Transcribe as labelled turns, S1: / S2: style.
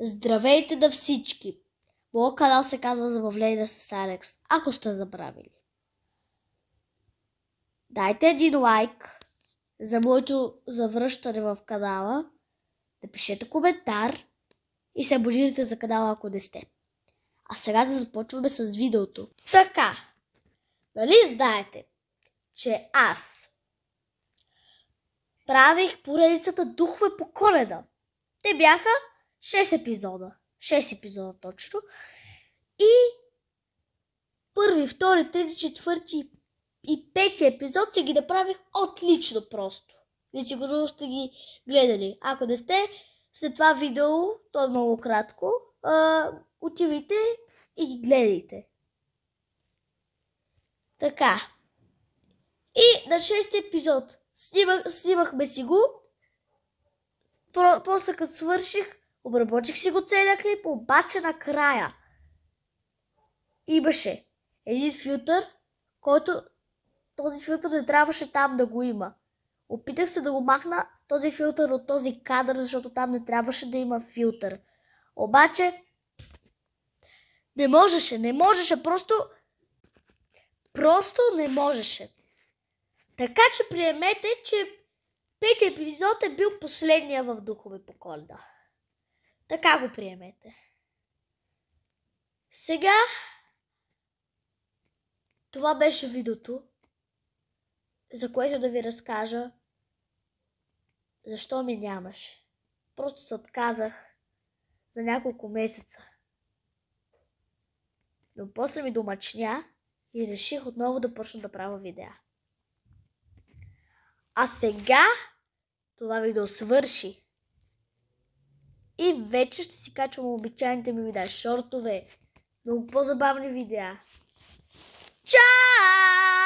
S1: Здравейте на всички! Моят канал се казва Забавление с Алекс, ако сте забравили. Дайте един лайк за моето завръщане в канала, напишете коментар и се абонирайте за канала, ако не сте. А сега да започваме с видеото. Така, нали знаете, че аз правих поредицата Духове по Коледа. Те бяха 6 епизода. 6 епизода точно. И първи, втори, трети, четвърти и пети епизод си ги направих отлично просто. Вие сигурно сте ги гледали. Ако не сте, след това видео, то е много кратко, отивайте и ги гледайте. Така. И на 6 епизод снимахме си го. После като свърших, обработих си го целия клип, обаче накрая имаше един филтър, който този филтър не трябваше там да го има. Опитах се да го махна този филтър от този кадър, защото там не трябваше да има филтър. Обаче не можеше, просто не можеше. Така че приемете, че пети епизод е бил последния в Духове по Коледа. Така го приемете. Сега това беше видеото, за което да ви разкажа защо ми нямаше. Просто се отказах за няколко месеца. Но после ми домачня и реших отново да почна да правя видеа. А сега това видео свърши. И вече ще си качвам обичайните ми видеа, шортове, много по-забавни видеа. Чао!